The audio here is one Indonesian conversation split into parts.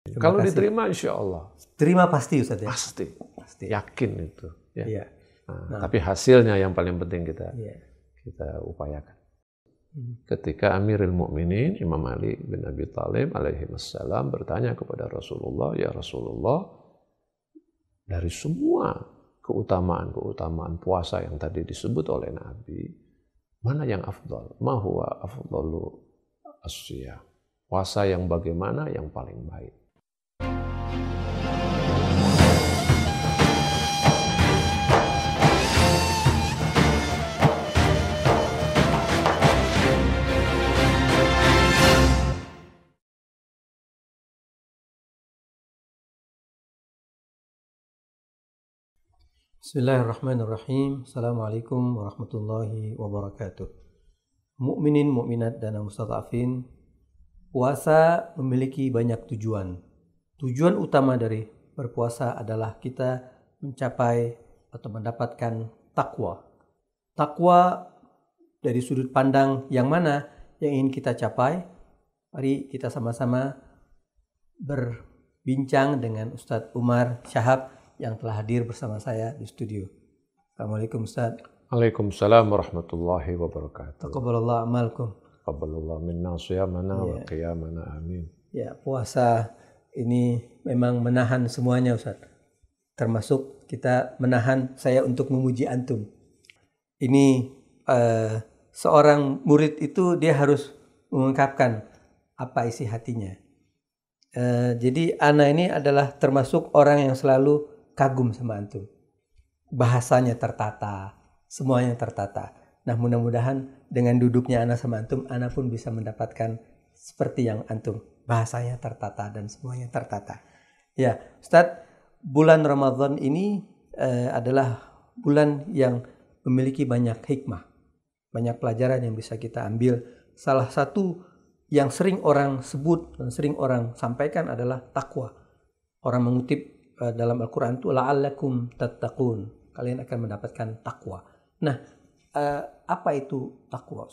Kalau diterima insya Allah. Terima pasti Ustaz ya? Pasti. Yakin itu. Ya. Iya. Tapi hasilnya yang paling penting kita upayakan. Ketika Amirul Mukminin Imam Ali bin Abi Thalib alaihi wassalam bertanya kepada Rasulullah, ya Rasulullah, dari semua keutamaan puasa yang tadi disebut oleh Nabi, mana yang afdal? Ma huwa afdalu as-siyam? Puasa yang bagaimana yang paling baik? Bismillahirrahmanirrahim. Assalamualaikum warahmatullahi wabarakatuh. Mukminin, mukminat dan mustadhafin, puasa memiliki banyak tujuan. Tujuan utama dari berpuasa adalah kita mencapai atau mendapatkan takwa. Takwa dari sudut pandang yang mana yang ingin kita capai? Mari kita sama-sama berbincang dengan Ustadz Umar Syahab yang telah hadir bersama saya di studio. Assalamualaikum Ustaz. Waalaikumsalam warahmatullahi wabarakatuh. Taqabbalallah amalkum. Taqabbalallah minna shiyamana wa qiyamana, amin. Ya, puasa ini memang menahan semuanya Ustaz. Termasuk kita menahan saya untuk memuji antum. Ini seorang murid itu dia harus mengungkapkan apa isi hatinya. Jadi ana ini adalah termasuk orang yang selalu kagum sama antum. Bahasanya tertata, semuanya tertata. Nah, mudah-mudahan dengan duduknya ana sama antum, ana pun bisa mendapatkan seperti yang antum. Bahasanya tertata dan semuanya tertata. Ya, Ustadz, bulan Ramadan ini adalah bulan yang memiliki banyak hikmah. Banyak pelajaran yang bisa kita ambil. Salah satu yang sering orang sebut dan sering orang sampaikan adalah takwa. Orang mengutip dalam Al-Quran itu la'allakum tattaqun, kalian akan mendapatkan takwa. Nah, apa itu takwa?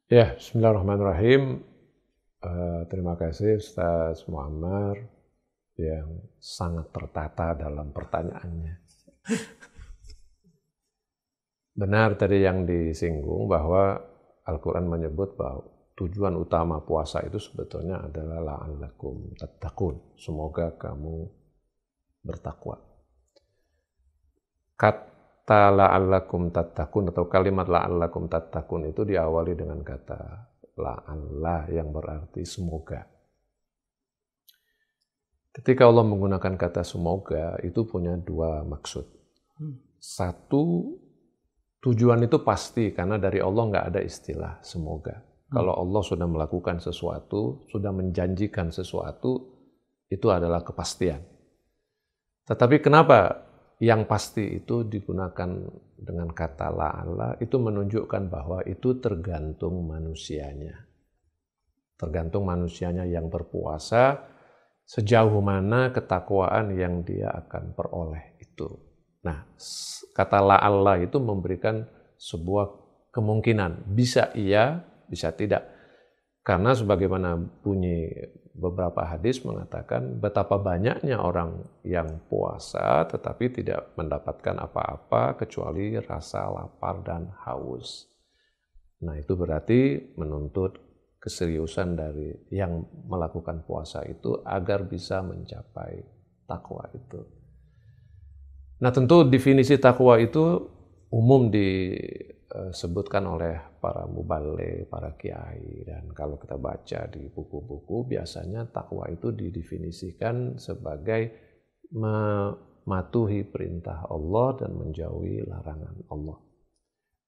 Ya, bismillahirrahmanirrahim. Terima kasih Ustaz Muammar yang sangat tertata dalam pertanyaannya. Benar tadi yang disinggung bahwa Al-Quran menyebut bahwa tujuan utama puasa itu sebetulnya adalah la'allakum tattaqun, semoga kamu bertakwa. Kata la'allakum tattaqun atau kalimat la'allakum tattaqun itu diawali dengan kata la'alla yang berarti semoga. Ketika Allah menggunakan kata semoga itu punya dua maksud. Satu, tujuan itu pasti karena dari Allah nggak ada istilah semoga. Kalau Allah sudah melakukan sesuatu, sudah menjanjikan sesuatu, itu adalah kepastian. Tetapi kenapa yang pasti itu digunakan dengan kata la'alla, itu menunjukkan bahwa itu tergantung manusianya. Tergantung manusianya yang berpuasa, sejauh mana ketakwaan yang dia akan peroleh itu. Nah, kata la'alla itu memberikan sebuah kemungkinan. Bisa iya, bisa tidak. Karena sebagaimana bunyi beberapa hadis mengatakan betapa banyaknya orang yang puasa tetapi tidak mendapatkan apa-apa kecuali rasa lapar dan haus. Nah, itu berarti menuntut keseriusan dari yang melakukan puasa itu agar bisa mencapai takwa itu. Nah, tentu definisi takwa itu umum disebutkan oleh para mubaligh, para kiai, dan kalau kita baca di buku-buku biasanya takwa itu didefinisikan sebagai mematuhi perintah Allah dan menjauhi larangan Allah.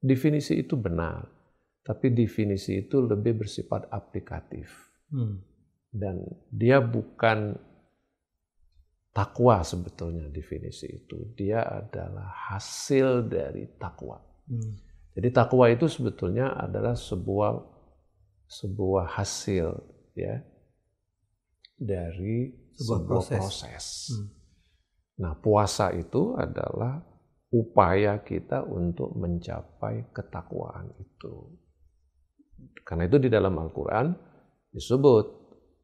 Definisi itu benar, tapi definisi itu lebih bersifat aplikatif. Dan dia bukan takwa sebetulnya definisi itu. Dia adalah hasil dari takwa. Jadi takwa itu sebetulnya adalah sebuah hasil ya dari sebuah proses. Nah, puasa itu adalah upaya kita untuk mencapai ketakwaan itu. Karena itu di dalam Al-Quran disebut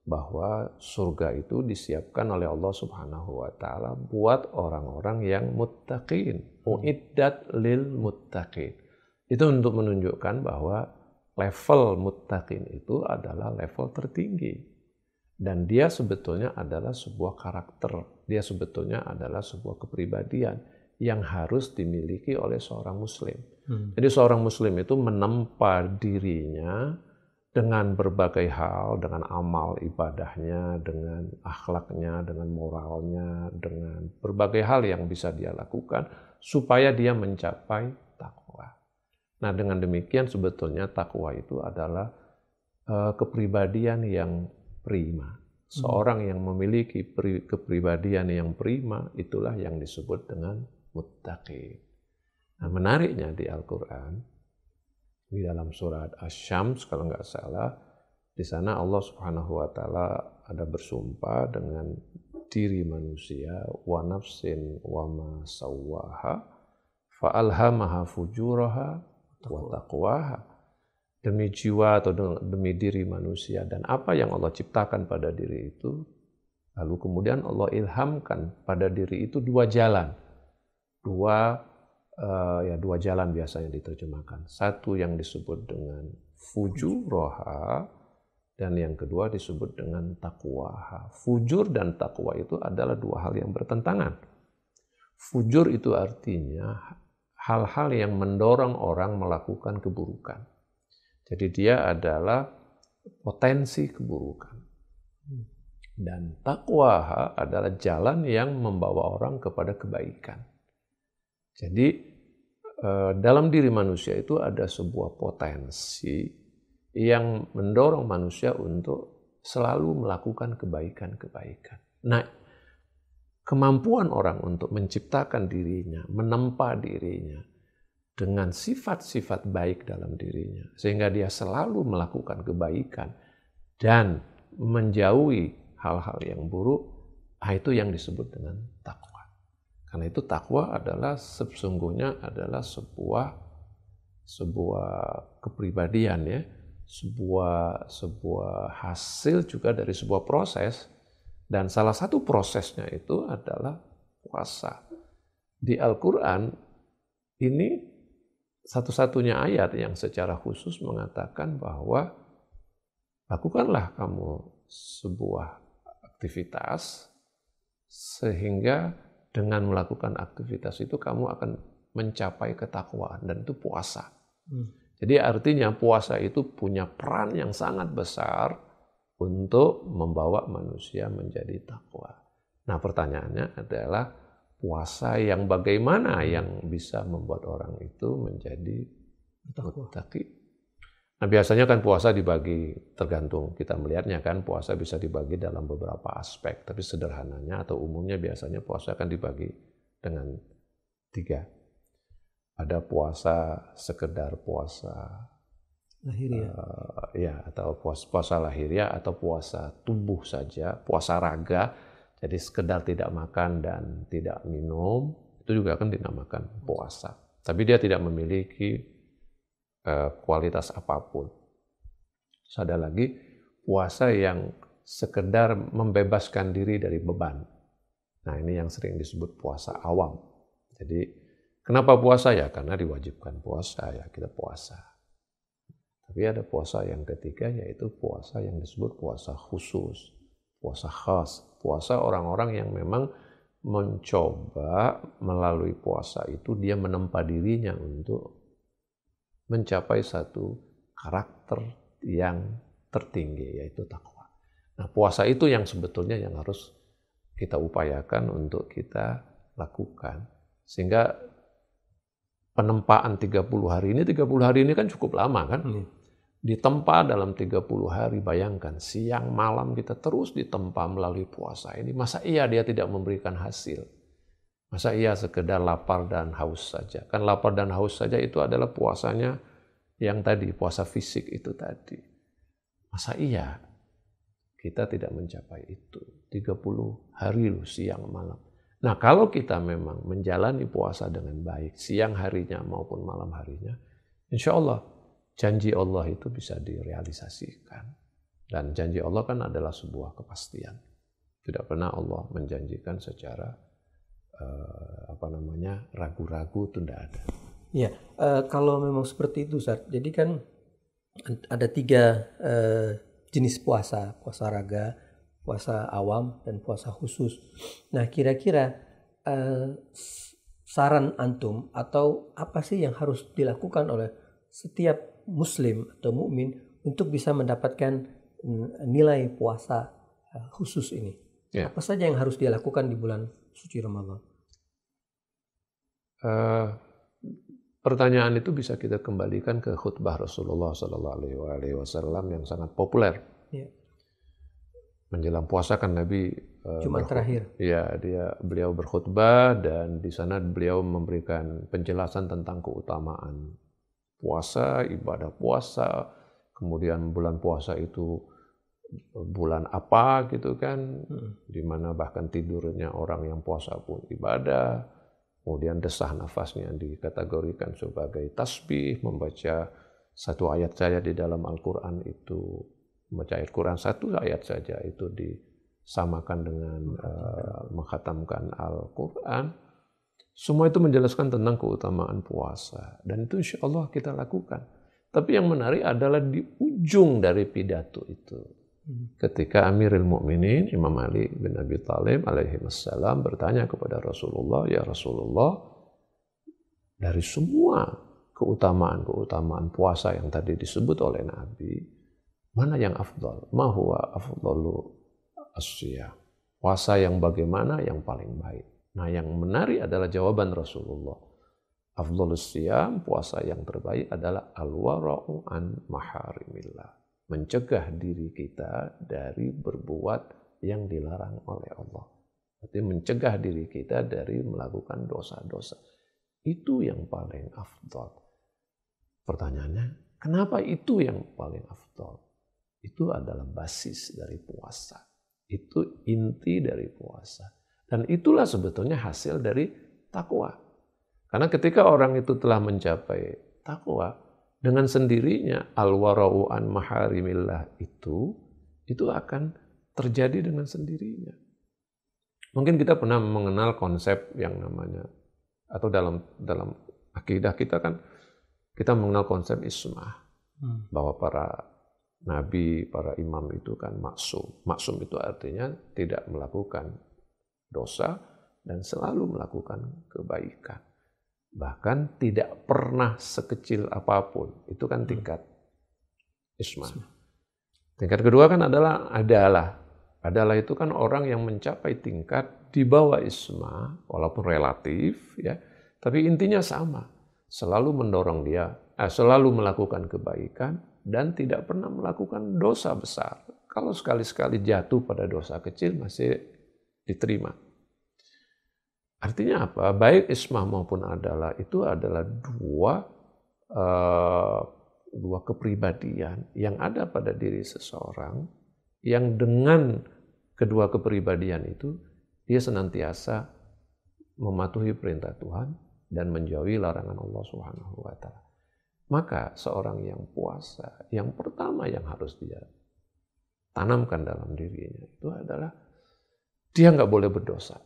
bahwa surga itu disiapkan oleh Allah Subhanahu wa taala buat orang-orang yang muttaqin. Uiddat lil muttaqin. Itu untuk menunjukkan bahwa level muttaqin itu adalah level tertinggi. Dan dia sebetulnya adalah sebuah karakter. Dia sebetulnya adalah sebuah kepribadian yang harus dimiliki oleh seorang muslim. Jadi seorang muslim itu menempa dirinya dengan berbagai hal, dengan amal ibadahnya, dengan akhlaknya, dengan moralnya, dengan berbagai hal yang bisa dia lakukan supaya dia mencapai takwa. Nah, dengan demikian sebetulnya takwa itu adalah kepribadian yang prima. Seorang yang memiliki kepribadian yang prima itulah yang disebut dengan muttaqin. Nah, menariknya di Al-Quran, di dalam surat Asy-Syams kalau nggak salah, di sana Allah Subhanahu wa taala ada bersumpah dengan diri manusia, wa nafsin wa ma sawwaha fa alhamaha fujuraha wa taqwaha. Demi jiwa atau demi diri manusia dan apa yang Allah ciptakan pada diri itu, lalu kemudian Allah ilhamkan pada diri itu dua jalan. Dua jalan biasanya diterjemahkan. Satu yang disebut dengan fujuraha dan yang kedua disebut dengan taqwaha. Fujur dan taqwa itu adalah dua hal yang bertentangan. Fujur itu artinya hal-hal yang mendorong orang melakukan keburukan. Jadi dia adalah potensi keburukan. Dan taqwaha adalah jalan yang membawa orang kepada kebaikan. Jadi dalam diri manusia itu ada sebuah potensi yang mendorong manusia untuk selalu melakukan kebaikan-kebaikan. Nah, kemampuan orang untuk menciptakan dirinya, menempa dirinya dengan sifat-sifat baik dalam dirinya, sehingga dia selalu melakukan kebaikan dan menjauhi hal-hal yang buruk, itu yang disebut dengan takwa. Karena itu takwa adalah sesungguhnya adalah sebuah kepribadian ya, sebuah hasil juga dari sebuah proses, dan salah satu prosesnya itu adalah puasa. Di Al-Quran ini satu-satunya ayat yang secara khusus mengatakan bahwa lakukanlah kamu sebuah aktivitas sehingga dengan melakukan aktivitas itu kamu akan mencapai ketakwaan, dan itu puasa. Jadi artinya puasa itu punya peran yang sangat besar untuk membawa manusia menjadi takwa. Nah, pertanyaannya adalah puasa yang bagaimana yang bisa membuat orang itu menjadi muttaqi? Nah, biasanya kan puasa dibagi, tergantung kita melihatnya kan, puasa bisa dibagi dalam beberapa aspek, tapi sederhananya atau umumnya biasanya puasa akan dibagi dengan 3. Ada puasa sekedar puasa lahiriah, atau puasa lahiriah, atau puasa tubuh saja, puasa raga, jadi sekedar tidak makan dan tidak minum, itu juga akan dinamakan puasa. Tapi dia tidak memiliki kualitas apapun. Terus ada lagi puasa yang sekedar membebaskan diri dari beban. Nah, ini yang sering disebut puasa awam. Jadi kenapa puasa ya? Karena diwajibkan puasa ya, kita puasa. Tapi ada puasa yang ketiga, yaitu puasa yang disebut puasa khusus, puasa khas, puasa orang-orang yang memang mencoba melalui puasa itu dia menempa dirinya untuk mencapai satu karakter yang tertinggi, yaitu takwa. Nah, puasa itu yang sebetulnya yang harus kita upayakan untuk kita lakukan. Sehingga penempaan 30 hari ini kan cukup lama kan? Ditempa dalam 30 hari, bayangkan siang malam kita terus ditempa melalui puasa ini. Masa iya dia tidak memberikan hasil? Masa iya sekedar lapar dan haus saja? Kan lapar dan haus saja itu adalah puasanya yang tadi, puasa fisik itu tadi. Masa iya kita tidak mencapai itu? 30 hari loh, siang malam. Nah, kalau kita memang menjalani puasa dengan baik, siang harinya maupun malam harinya, insya Allah janji Allah itu bisa direalisasikan. Dan janji Allah kan adalah sebuah kepastian. Tidak pernah Allah menjanjikan secara ragu-ragu, itu tidak ada. Ya, kalau memang seperti itu, Ustaz. Jadi kan ada 3 jenis puasa: puasa raga, puasa awam, dan puasa khusus. Nah, kira-kira saran antum atau apa sih yang harus dilakukan oleh setiap muslim atau mukmin untuk bisa mendapatkan nilai puasa khusus ini? Ya. Apa saja yang harus dia lakukan di bulan suci Ramadan? Pertanyaan itu bisa kita kembalikan ke khutbah Rasulullah SAW yang sangat populer. Ya. Menjelang puasa kan Nabi Jumat terakhir. Ya, beliau berkhutbah dan di sana beliau memberikan penjelasan tentang keutamaan puasa, ibadah puasa, kemudian bulan puasa itu bulan apa gitu kan, di mana bahkan tidurnya orang yang puasa pun ibadah. Kemudian desah nafasnya dikategorikan sebagai tasbih, membaca satu ayat saja di dalam Al-Quran itu, membaca ayat Quran satu ayat saja itu disamakan dengan mengkhatamkan Al-Quran. Semua itu menjelaskan tentang keutamaan puasa. Dan itu insya Allah kita lakukan. Tapi yang menarik adalah di ujung dari pidato itu. Ketika Amirul Mukminin Imam Ali bin Abi Thalib alaihi wassalam bertanya kepada Rasulullah, ya Rasulullah, dari semua keutamaan puasa yang tadi disebut oleh Nabi, mana yang afdal? Ma huwa afdalu as-siyam? Puasa yang bagaimana yang paling baik? Nah, yang menarik adalah jawaban Rasulullah. Afdalus siyam, puasa yang terbaik adalah al-wara'u an maharimillah. Mencegah diri kita dari berbuat yang dilarang oleh Allah. Berarti mencegah diri kita dari melakukan dosa-dosa. Itu yang paling afdal. Pertanyaannya, kenapa itu yang paling afdal? Itu adalah basis dari puasa. Itu inti dari puasa. Dan itulah sebetulnya hasil dari takwa. Karena ketika orang itu telah mencapai takwa, dengan sendirinya al-wara'u an maharimillah itu akan terjadi dengan sendirinya. Mungkin kita pernah mengenal konsep yang namanya, atau dalam akidah kita kan kita mengenal konsep ismah, bahwa para nabi, para imam itu kan maksum. Maksum itu artinya tidak melakukan dosa dan selalu melakukan kebaikan. Bahkan tidak pernah sekecil apapun. Itu kan tingkat ismah. Tingkat kedua kan adalah adalah. Adalah itu kan orang yang mencapai tingkat di bawah ismah, walaupun relatif, ya, tapi intinya sama. Selalu mendorong dia, selalu melakukan kebaikan dan tidak pernah melakukan dosa besar. Kalau sekali-sekali jatuh pada dosa kecil masih diterima. Artinya apa? Baik ismah maupun adalah itu adalah dua kepribadian yang ada pada diri seseorang, yang dengan kedua kepribadian itu dia senantiasa mematuhi perintah Tuhan dan menjauhi larangan Allah Subhanahu wa taala. Maka seorang yang puasa, yang pertama yang harus dia tanamkan dalam dirinya itu adalah dia nggak boleh berdosa.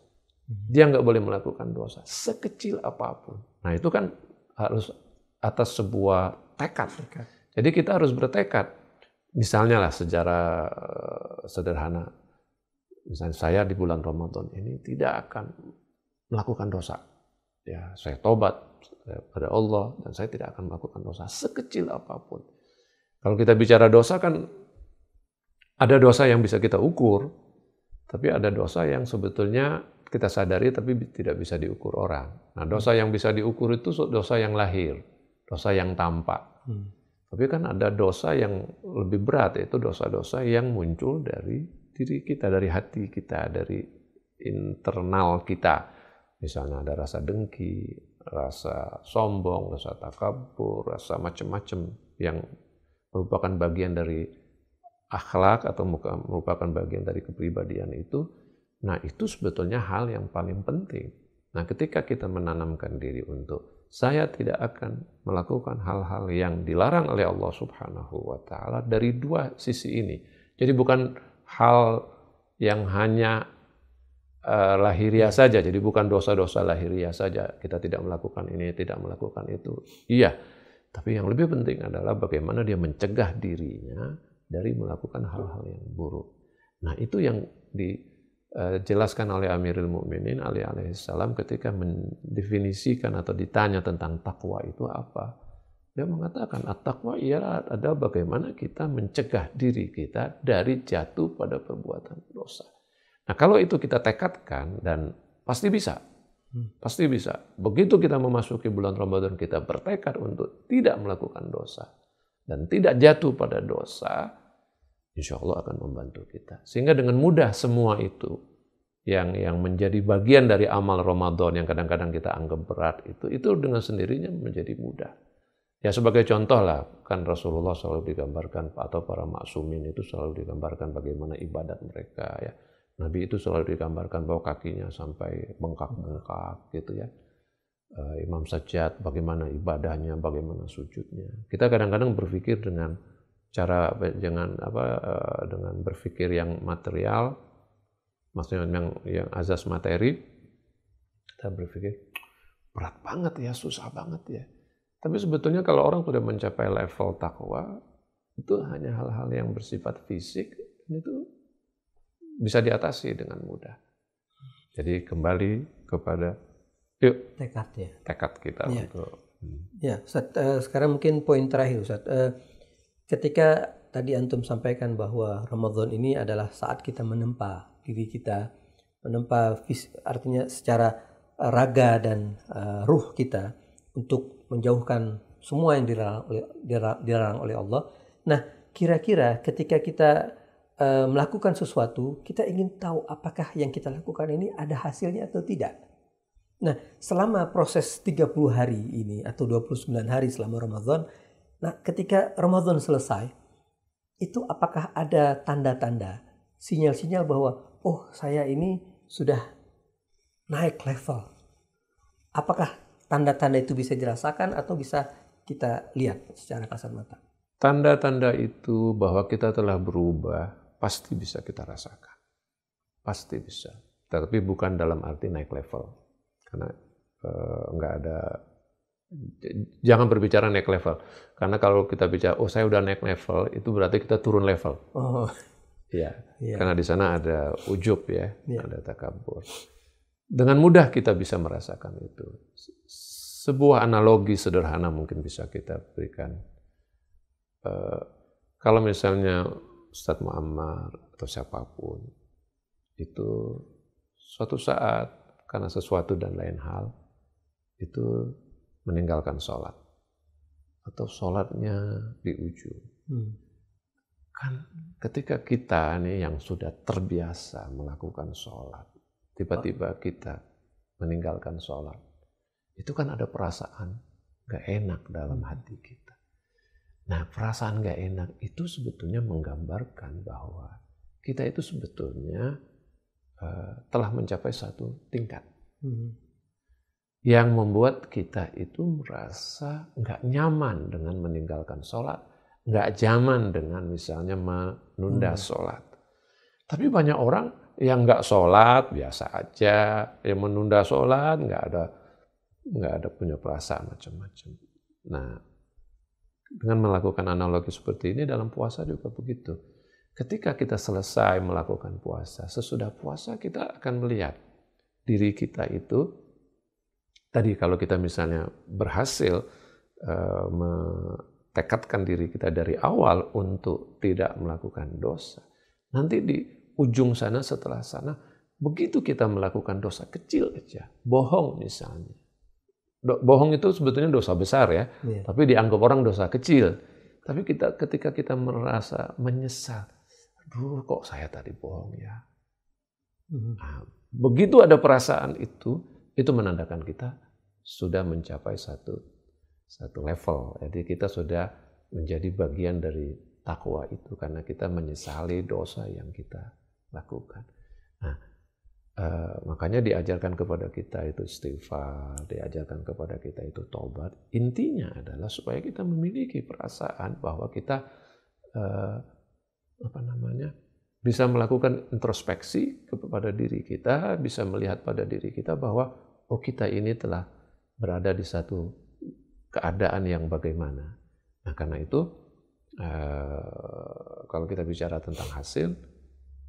Dia nggak boleh melakukan dosa sekecil apapun. Nah, itu kan harus atas sebuah tekad. Jadi kita harus bertekad. Misalnya lah secara sederhana, misalnya saya di bulan Ramadan ini tidak akan melakukan dosa. Ya, saya tobat pada Allah dan saya tidak akan melakukan dosa sekecil apapun. Kalau kita bicara dosa kan ada dosa yang bisa kita ukur, tapi ada dosa yang sebetulnya kita sadari tapi tidak bisa diukur orang. Nah, dosa yang bisa diukur itu dosa yang lahir, dosa yang tampak. Tapi kan ada dosa yang lebih berat, yaitu dosa-dosa yang muncul dari diri kita, dari hati kita, dari internal kita. Misalnya ada rasa dengki, rasa sombong, rasa takabur, rasa macam-macam yang merupakan bagian dari akhlak atau merupakan bagian dari kepribadian itu. Nah, itu sebetulnya hal yang paling penting. Nah, ketika kita menanamkan diri untuk saya tidak akan melakukan hal-hal yang dilarang oleh Allah Subhanahu wa taala dari dua sisi ini. Jadi bukan hal yang hanya lahiriah saja, jadi bukan dosa-dosa lahiriah saja. Kita tidak melakukan ini, tidak melakukan itu. Iya, tapi yang lebih penting adalah bagaimana dia mencegah dirinya dari melakukan hal-hal yang buruk. Nah, itu yang dijelaskan oleh Amirul Mukminin Ali alaihissalam ketika mendefinisikan atau ditanya tentang takwa itu apa. Dia mengatakan at-taqwa ialah adalah bagaimana kita mencegah diri kita dari jatuh pada perbuatan dosa. Nah, kalau itu kita tekadkan, dan pasti bisa. Pasti bisa. Begitu kita memasuki bulan Ramadan, kita bertekad untuk tidak melakukan dosa dan tidak jatuh pada dosa, insya Allah akan membantu kita. Sehingga dengan mudah semua itu yang menjadi bagian dari amal Ramadan yang kadang-kadang kita anggap berat, itu dengan sendirinya menjadi mudah. Ya sebagai contoh lah, kan Rasulullah selalu digambarkan, atau para maksumin itu selalu digambarkan bagaimana ibadat mereka ya. Nabi itu selalu digambarkan bahwa kakinya sampai bengkak-bengkak gitu ya. Imam Sajjad bagaimana ibadahnya, bagaimana sujudnya. Kita kadang-kadang berpikir dengan cara dengan berpikir yang material, maksudnya yang azas materi. Kita berpikir berat banget ya, susah banget ya. Tapi sebetulnya kalau orang sudah mencapai level takwa, itu hanya hal-hal yang bersifat fisik, itu bisa diatasi dengan mudah. Jadi kembali kepada tekad kita untuk. Ya, Ustaz, sekarang mungkin poin terakhir, Ustaz. Ketika tadi antum sampaikan bahwa Ramadan ini adalah saat kita menempa diri kita, menempa artinya secara raga dan ruh kita untuk menjauhkan semua yang dilarang oleh Allah. Nah, kira-kira ketika kita melakukan sesuatu, kita ingin tahu apakah yang kita lakukan ini ada hasilnya atau tidak. Nah, selama proses 30 hari ini atau 29 hari selama Ramadan, nah ketika Ramadan selesai, itu apakah ada tanda-tanda, sinyal-sinyal bahwa oh saya ini sudah naik level? Apakah tanda-tanda itu bisa dirasakan atau bisa kita lihat secara kasat mata? Tanda-tanda itu bahwa kita telah berubah pasti bisa kita rasakan. Pasti bisa. Tapi bukan dalam arti naik level. Karena nggak ada, jangan berbicara naik level. Karena kalau kita bicara, oh saya udah naik level, itu berarti kita turun level. Oh. Ya, karena di sana ada ujub ya, ada takabur. Dengan mudah kita bisa merasakan itu. Sebuah analogi sederhana mungkin bisa kita berikan. Kalau misalnya Ustadz Muammar atau siapapun itu suatu saat karena sesuatu dan lain hal itu meninggalkan sholat atau sholatnya di ujung. Kan ketika kita nih yang sudah terbiasa melakukan sholat, tiba-tiba kita meninggalkan sholat, itu kan ada perasaan gak enak dalam hati kita. Nah, perasaan gak enak itu sebetulnya menggambarkan bahwa kita itu sebetulnya telah mencapai satu tingkat yang membuat kita itu merasa gak nyaman dengan meninggalkan sholat, gak nyaman dengan misalnya menunda sholat. Tapi banyak orang yang gak sholat biasa aja, yang menunda sholat gak ada punya perasaan macam-macam. Nah, dengan melakukan analogi seperti ini dalam puasa juga begitu. Ketika kita selesai melakukan puasa, sesudah puasa kita akan melihat diri kita itu, tadi kalau kita misalnya berhasil tekadkan diri kita dari awal untuk tidak melakukan dosa, nanti di ujung sana setelah sana, begitu kita melakukan dosa kecil aja, bohong misalnya. Bohong itu sebetulnya dosa besar ya, tapi dianggap orang dosa kecil. Tapi ketika kita merasa menyesal, aduh kok saya tadi bohong ya. Nah, begitu ada perasaan itu menandakan kita sudah mencapai satu level. Jadi kita sudah menjadi bagian dari takwa itu karena kita menyesali dosa yang kita lakukan. Nah, makanya diajarkan kepada kita itu istighfar, diajarkan kepada kita itu taubat. Intinya adalah supaya kita memiliki perasaan bahwa kita bisa melakukan introspeksi kepada diri kita, bisa melihat pada diri kita bahwa kita ini telah berada di satu keadaan yang bagaimana. Nah, karena itu kalau kita bicara tentang hasil,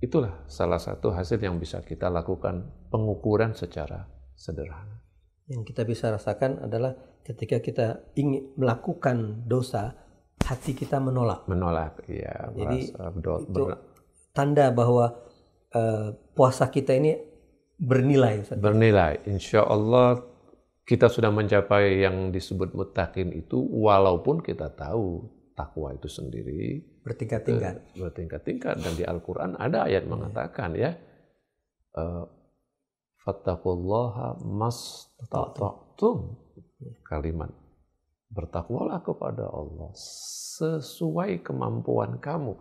itulah salah satu hasil yang bisa kita lakukan pengukuran secara sederhana. Yang kita bisa rasakan adalah ketika kita ingin melakukan dosa, hati kita menolak. Ya. Jadi itu tanda bahwa puasa kita ini bernilai. Ustaz. Bernilai. Insya Allah kita sudah mencapai yang disebut muttaqin itu, walaupun kita tahu takwa itu sendiri bertingkat-tingkat, dan di Al-Quran ada ayat mengatakan ya, fattaqullaha mastata'tum, kalimat bertakwalah kepada Allah sesuai kemampuan kamu.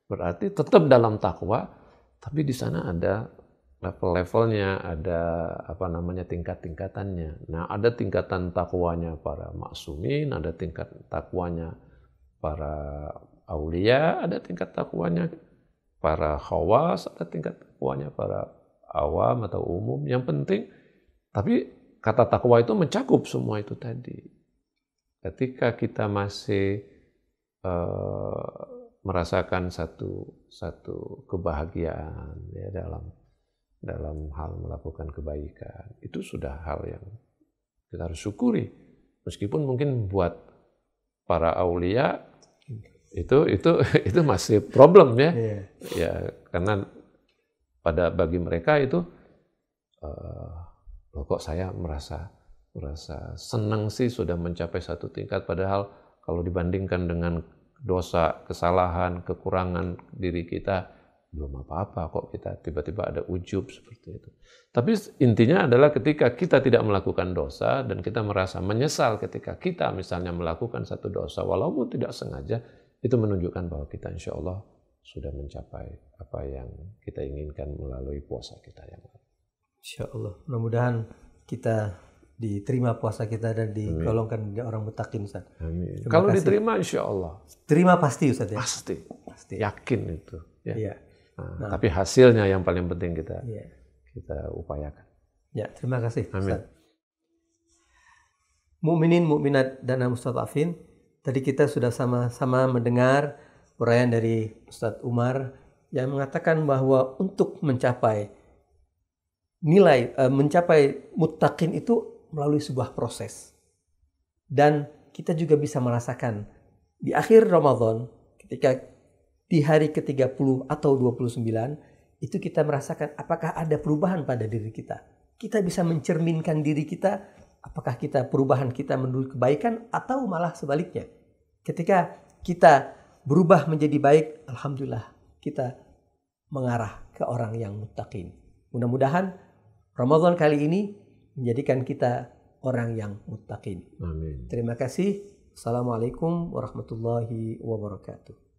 Berarti tetap dalam takwa, tapi di sana ada level-levelnya, ada tingkat-tingkatannya. Nah, ada tingkatan takwanya para maksumin, ada tingkat takwanya para aulia, ada tingkat takwanya para khawas, ada tingkat takwanya para awam atau umum. Yang penting, tapi kata takwa itu mencakup semua itu tadi. Ketika kita masih merasakan satu kebahagiaan ya dalam hal melakukan kebaikan, itu sudah hal yang kita harus syukuri. Meskipun mungkin buat para aulia itu masih problem ya. Ya, karena bagi mereka itu kok saya merasa senang sih sudah mencapai satu tingkat, padahal kalau dibandingkan dengan dosa, kesalahan, kekurangan diri kita belum apa-apa kok, kita tiba-tiba ada ujub seperti itu. Tapi intinya adalah ketika kita tidak melakukan dosa dan kita merasa menyesal ketika kita misalnya melakukan satu dosa walaupun tidak sengaja, itu menunjukkan bahwa kita insya Allah sudah mencapai apa yang kita inginkan melalui puasa kita yang lalu. Insya Allah, mudah-mudahan kita diterima puasa kita dan digolongkan orang muttaqin, Ustaz. Amin. Kalau diterima insya Allah. Terima pasti, Ustaz ya? Pasti. Yakin itu. Ya. Iya. Nah, tapi hasilnya yang paling penting kita upayakan. Ya, terima kasih, Amin. Ustaz. Mukminin, mukminat dan mustadhafin, tadi kita sudah sama-sama mendengar uraian dari Ustaz Umar yang mengatakan bahwa untuk mencapai mencapai muttaqin itu melalui sebuah proses. Dan kita juga bisa merasakan di akhir Ramadan, ketika di hari ke-30 atau 29, itu kita merasakan apakah ada perubahan pada diri kita. Kita bisa mencerminkan diri kita, apakah perubahan kita menuju kebaikan atau malah sebaliknya. Ketika kita berubah menjadi baik, alhamdulillah kita mengarah ke orang yang muttaqin. Mudah-mudahan Ramadan kali ini menjadikan kita orang yang muttaqin. Amin. Terima kasih. Assalamualaikum warahmatullahi wabarakatuh.